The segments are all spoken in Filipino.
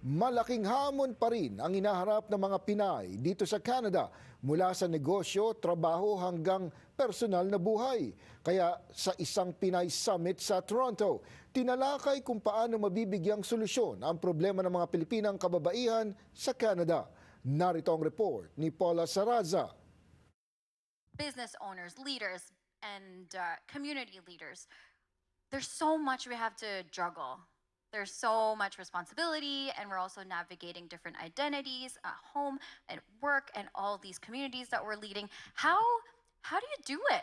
Malaking hamon pa rin ang inaharap ng mga Pinay dito sa Canada mula sa negosyo, trabaho hanggang personal na buhay. Kaya sa isang Pinay Summit sa Toronto, tinalakay kung paano mabibigyang solusyon ang problema ng mga Pilipinang kababaihan sa Canada. Narito ang report ni Paula Saraza. Business owners, leaders, and community leaders. There's so much we have to juggle. There's so much responsibility, and we're also navigating different identities at home and work and all these communities that we're leading. How do you do it?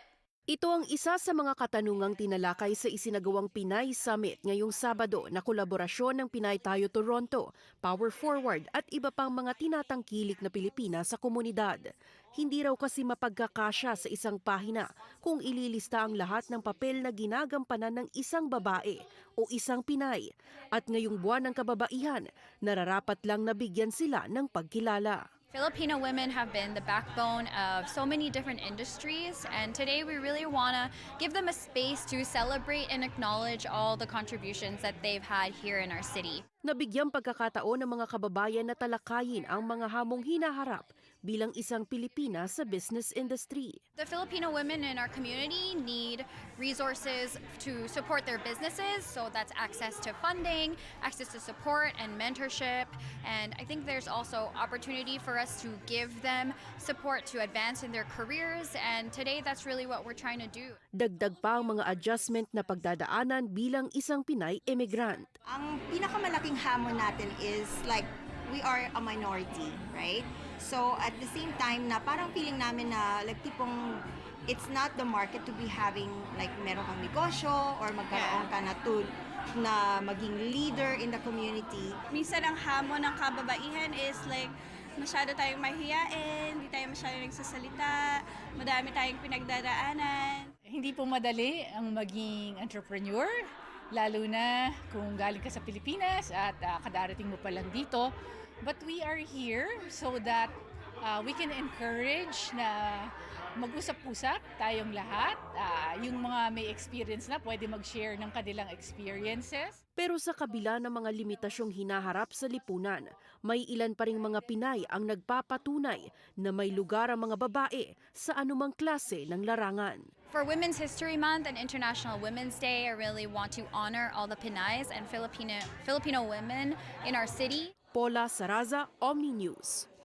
Ito ang isa sa mga katanungang tinalakay sa isinagawang Pinay Summit ngayong Sabado na kolaborasyon ng Pinay Tayo Toronto, Power Forward at iba pang mga tinatangkilik na Pilipina sa komunidad. Hindi raw kasi mapagkakasya sa isang pahina kung ililista ang lahat ng papel na ginagampanan ng isang babae o isang Pinay. At ngayong buwan ng kababaihan, nararapat lang nabigyan sila ng pagkilala. Filipino women have been the backbone of so many different industries, and today we really want to give them a space to celebrate and acknowledge all the contributions that they've had here in our city. Nabigyang pagkakataon ng mga kababayan na talakayin ang mga hamong hinaharap bilang isang Pilipina sa business industry. The Filipino women in our community need resources to support their businesses, so that's access to funding, access to support and mentorship, and I think there's also opportunity for us to give them support to advance in their careers, and today that's really what we're trying to do. Dagdag pa ang mga adjustment na pagdadaanan bilang isang Pinay immigrant. Ang pinakamalaking hamon natin is like we are a minority, right? So at the same time na parang feeling namin na like tipong it's not the market to be having like meron kang negosyo or magkaroon ka na tool na maging leader in the community. Minsan ang hamon ng kababaihan is like masyado tayong mahiyain, hindi tayo masyado nagsasalita, madami tayong pinagdadaanan. Hindi po madali ang maging entrepreneur, lalo na kung galing ka sa Pilipinas at kadarating mo pa lang dito. But we are here so that we can encourage na mag-usap-usap tayong lahat. Yung mga may experience na pwede mag-share ng kanilang experiences. Pero sa kabila ng mga limitasyong hinaharap sa lipunan, may ilan pa ring mga Pinay ang nagpapatunay na may lugar ang mga babae sa anumang klase ng larangan. For Women's History Month and International Women's Day, I really want to honor all the Pinays and Filipino women in our city. Paula Saraza, Omni News.